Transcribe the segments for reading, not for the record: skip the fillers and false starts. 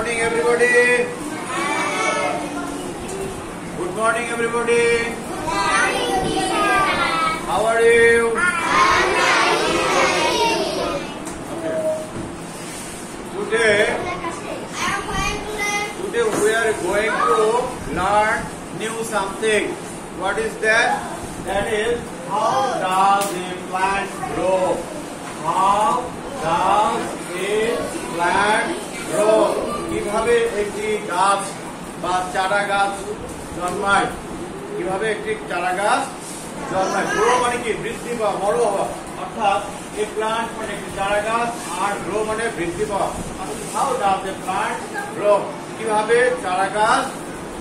morning, everybody. Good morning, everybody. How are you? Okay. Today we are going to learn new something. What is that? That is, how does a plant grow? How does a plant grow? কিভাবে একটি গাছ বা চারা গাছ জন্মায়? কিভাবে একটি চারা গাছ জন্মায়? গ্রো মানে কি? বৃদ্ধি পাওয়া, বড় হওয়া। অর্থাৎ a plant মানে একটি চারা গাছ, আর গ্রো মানে বৃদ্ধি পাওয়া। How does a plant grow? কিভাবে চারা গাছ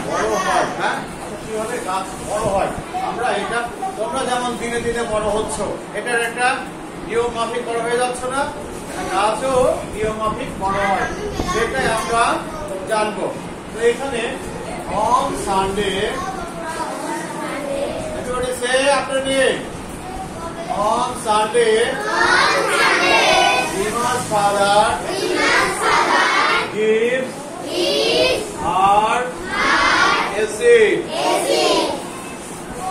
বড় হয়? হ্যাঁ, কিভাবে গাছ বড় হয়? আমরা এটা, তোমরা যেমন দিনে দিনে বড় হচ্ছ, এটার একটা নিয়ম মাফিক বড় হয়ে যাচ্ছ না? গাছও নিয়ম মাফিক বড় হয়, সেটাই আমরা জানবো। তো এখানে on Sunday, everybody say after me. On Sunday, Dima's father gives her a seed.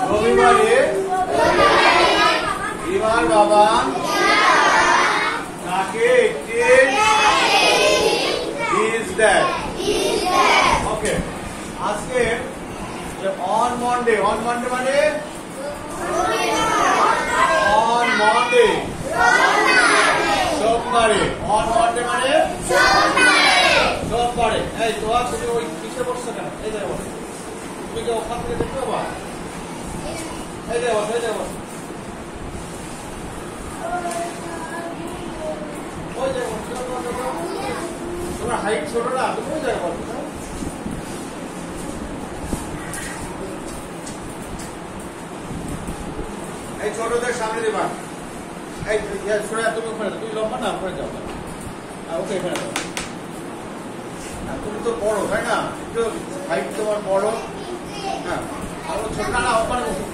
রবিবারে দিমার বাবা তাকে একটি বীজ দেয়। ওকে, আজকে on Monday মানে on Monday সোমবারে, on Monday মানে সোমবারে। এই তোরা তুমি ওই পিছিয়ে বসছো কেন? এই দেখো, তুমি কি ওখান থেকে দেখতে পাবা? এই দেখো, এই দেখো, ওই দেখো, তোমার হাইট ছোট না, তুমি ওই দেখো। এই ছোটদের সামনে দিবা। এই সরে তুমি ওখানে, তুমি লম্বা না, ওখানে যাও। ওকে, এখানে যাও। তুমি তো বড়, তাই না? একটু হাইট তোমার বড়। হ্যাঁ, আরো ছোট না, ওখানে বসো।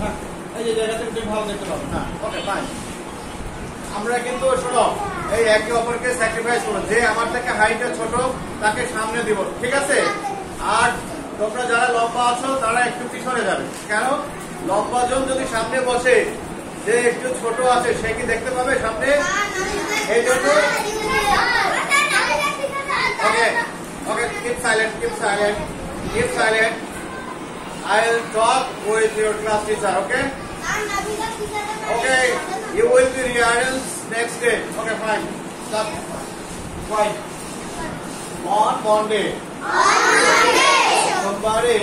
হ্যাঁ, এই যে জায়গাতে তুমি ভালো দেখতে পাবো। হ্যাঁ, ওকে, ফাইন। আমরা কিন্তু শোনো, এই একে অপরকে স্যাক্রিফাইস করো। যে আমার থেকে হাইটে ছোট তাকে সামনে দিব, ঠিক আছে? আর তোমরা যারা লম্বা আছো তারা একটু পিছনে যাবে। কেন? লম্বা জন যদি সামনে বসে, যে একটু ছোট আছে সে কি দেখতে পাবে সামনে? এই জন্য ওকে, ওকে, keep silent, keep silent, keep silent. I'll talk with your class teacher, okay? Okay, you will be rehearsals next day. Okay, fine. Stop. Fine. On Monday. সোমবারে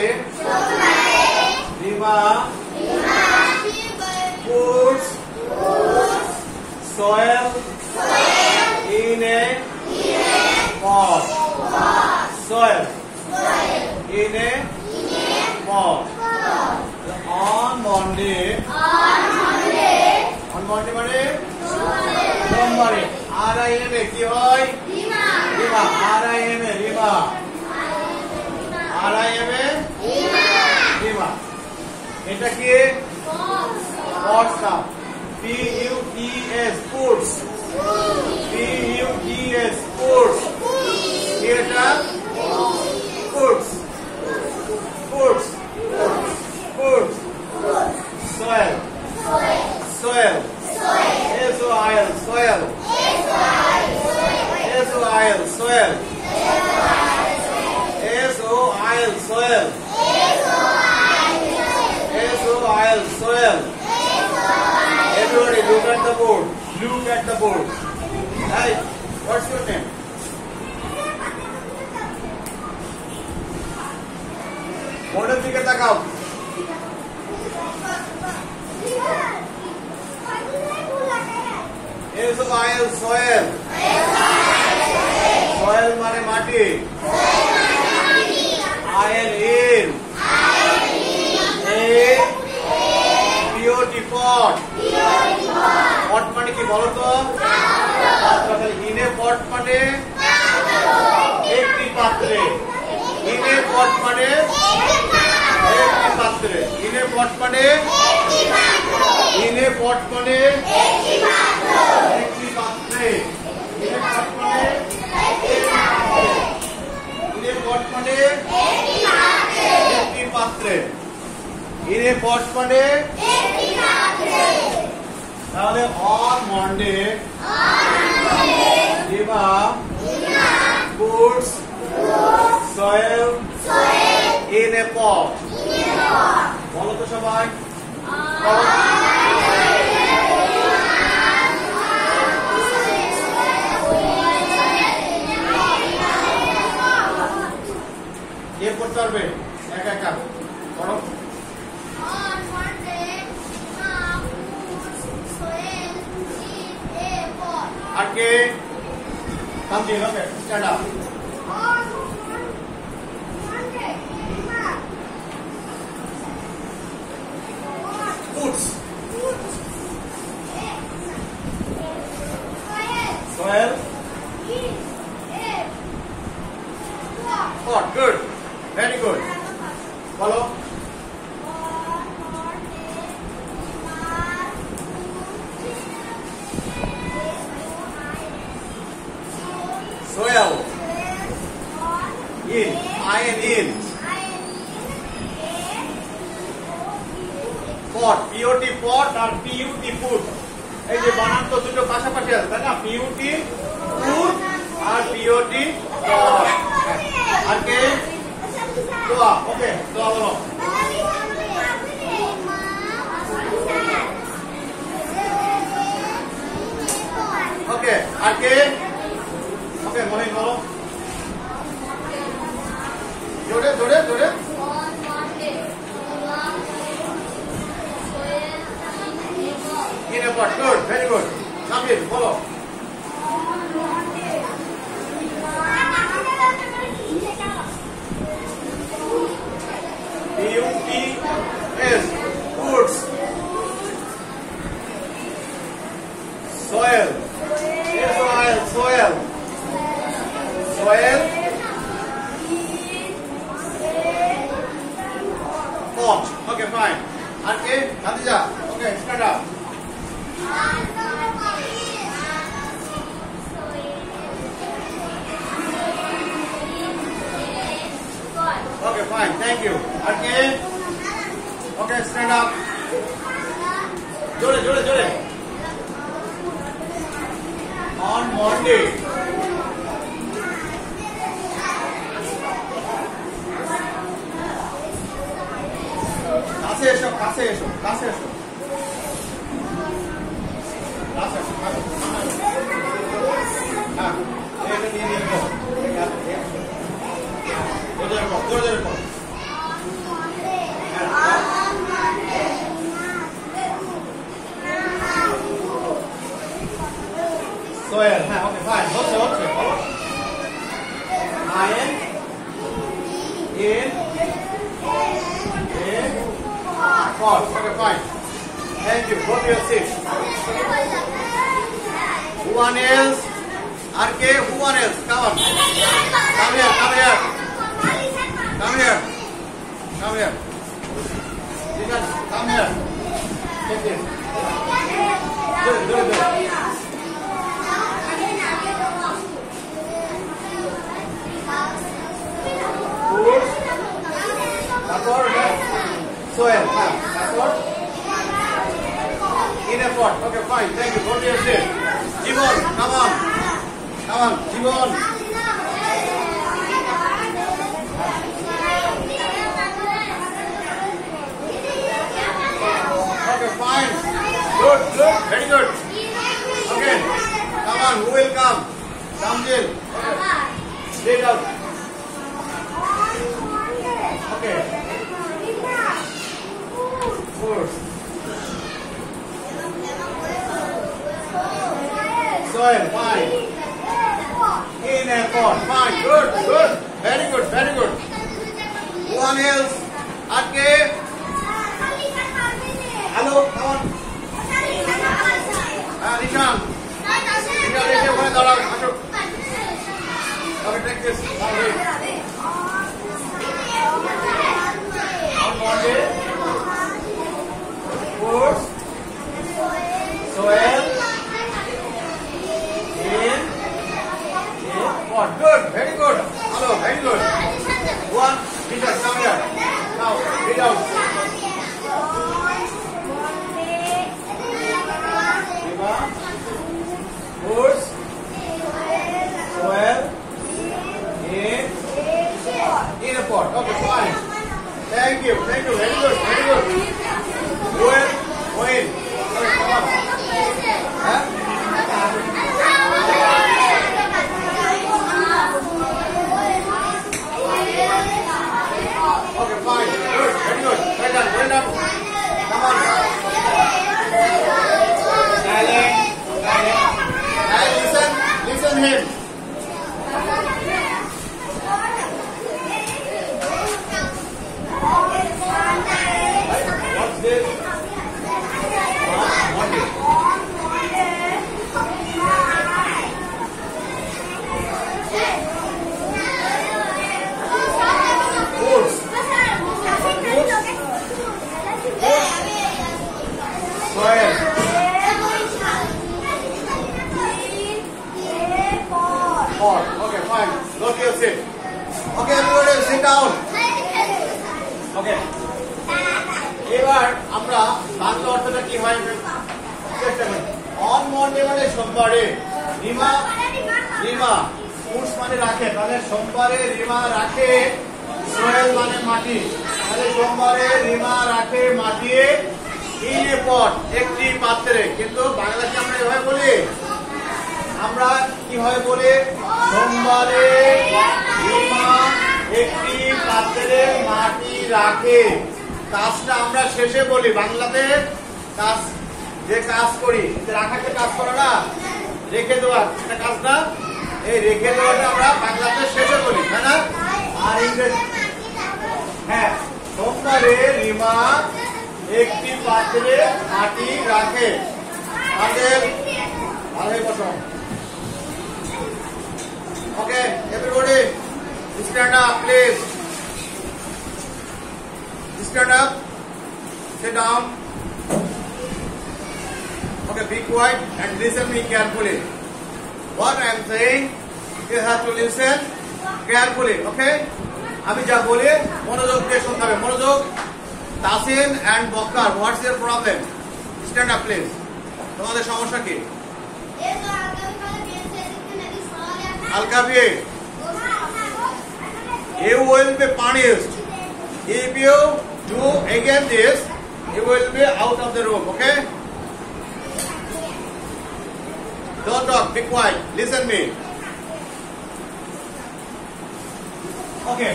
Rima puts soil in a pot. Soil in a pot. On Monday মানে সোমবারে RIM এ কি হয়? Rima. RIM এ Rima. RIM এ রিমা। এটা কি? Pots না, PUTS, puts. PUTS, puts. এটা puts, puts, puts. soil, soil, SOIL, soil, SOIL, soil, SOIL, soil, SOIL, soil. Everybody look at the board. Look at the board. Hey, what's your name? বোর্ডের দিকে তাকাও। SOIL, soil. Soil মানে মাটি। IL, air. POT, pot. Pot মানে কি বলো তো? ইনে পট মানে একটি পাত্রে। ইনে পট মানে একটি পাত্রে। ইনে পট মানে একটি পাত্রে। ইনে পট মানে মানে একটি পাত্রে। In a pot মানে তাহলে on Monday Diva puts soil in a pot. বলো তো সবাই। কে করতে পারবে একা একা করো। আর কে Tamjil, okay, stand up. Puts. Soil. Pot. Good. Very good. Follow. Soil. In. Iron in. Pot. POT pot R PUT put. এই যে বানান তো দুটো পাশাপাশি আছে তাই না? PUT put আর POT pot. আর কে? দোয়া. ওকে, দোয়া বলো। ওকে, আর কে? ওকে, মহিন বলো। জোরে জোরে জোরে। In a pot. Good, very good. Tamjil, বলো। PUTS puts soil. Soil. Pot. Okay, fine. Okay, Khadija. Okay, stand up. Okay, fine. Thank you. Okay. Okay, stand up. Jore, jore, jore. On Monday. কাছে এসো, কাছে এসো, কাছে এসো। কাছে এসো, কাছে। হ্যাঁ, এটা নিয়ে নিয়ে যাও। জোরে বলো, জোরে বলো। Soil, হ্যাঁ, ওকে, ফাইন। হচ্ছে, হচ্ছে, বলো। Iron in pot. Okay, fine. Thank you. Both your seats. Who one else? RK, who one else? Come on. Come here, come here. Come here. Come here. Come here. Take this. Good, good, good. Soil. In a pot. Okay, fine. Thank you. Go to your seat. Jibon, come on. Come on, Jibon. Okay, fine. Good, good. Very good. Okay. Come on. Who will come? Tamjil. Straight out. Okay. Soil, fine. In a pot, fine. Good, good. Very good, very good. One else. Okay. Hello, come on. Nishan. Okay, take this. Soil in pot. Good, very good. Hello, very good. read out. Riva, fruits, soil, in a pot. Okay, fine. Thank you. Very good. When? Okay, come on. Huh? Okay, fine. Good. Very good. Well done. Come on. Silent. Listen him. What's this? Monday. Fruits. Soil. Pot. Okay, fine. Go to your seat. Okay, everybody sit down. Okay. এবার আমরা বাংলা অর্থটা কি হয় চেষ্টা করি। On Monday মানে সোমবারে, Rima foods মানে রাখে, তাহলে সোমবারে রিমা রাখে, সোয়েল মানে মাটি, তাহলে সোমবারে রিমা রাখে মাটি ইন এ পট, একটি পাত্রে। কিন্তু বাংলাতে আমরা এভাবে বলি, আমরা কিভাবে বলি? সোমবারে রিমা একটি পাত্রে মাটি রাখে। কাজটা আমরা শেষে বলি, বাংলাতে কাজ যে কাজ করি, রাখাকে কাজ করে না, রেখে দেওয়া এটা কাজ না, এই রেখে দেওয়াটা আমরা বাংলাতে শেষে বলি, তাই না? আর ইংরেজি, হ্যাঁ, সোমবারে রিমা একটি পাত্রে মাটি রাখে। আমাদের ভালোই বসো। Okay, everybody stand up please. Stand up, sit down. Okay, be quiet and listen me carefully. What I am saying, you have to listen carefully. Okay? আমি যা বলি মনোযোগ দিয়ে শুনতে হবে। মনোযোগ। Tasin and Bakkar, what's your problem? Stand up please. তোমাদের সমস্যা কি? Al-Kabir, you will be punished. If you do again this, you will be out of the room, okay? Don't talk, be quiet, listen me. Okay.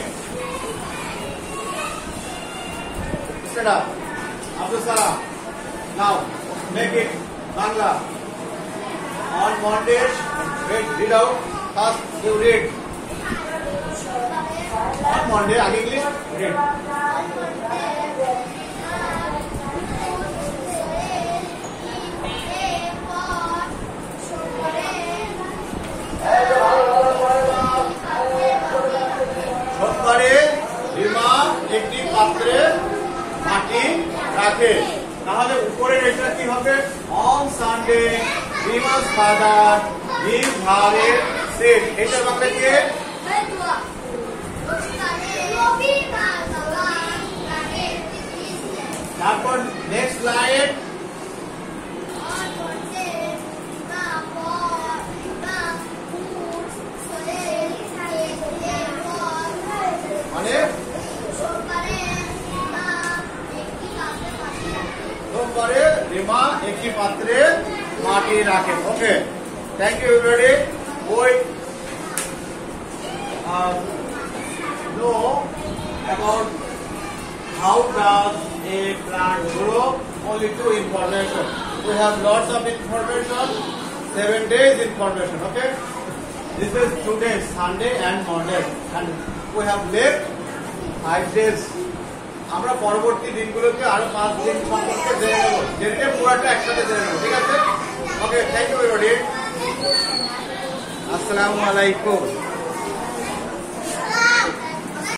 Stand up. Abdul Salam. Now, make it Bangla. On Mondays, read out. First, you read. On Monday, English, read. সোমবারে রিমা একটি পাত্রে মাটি রাখে, তাহলে উপরের এটা কি হবে? On Sunday Rima's father gives her a seat. এটা বাংলা কি? তারপর নেক্সট লাইন, মানে সোমবারে রিমা একটি পাত্রে মাটি রাখে। Okay, thank you everybody. We know about how does a plant grow. Only 2 information. We have lots of information, 7 days information. Okay, this is today, Sunday and Monday, and we have left 5 days. আমরা পরবর্তী দিনগুলোতে আরো 5 দিন সম্পর্কে জেনে নেব, যেটা পুরোটা একসাথে জেনে নেব, ঠিক আছে? ওকে, থ্যাংক ইউ এভরিবডি। আসসালামু আলাইকুম।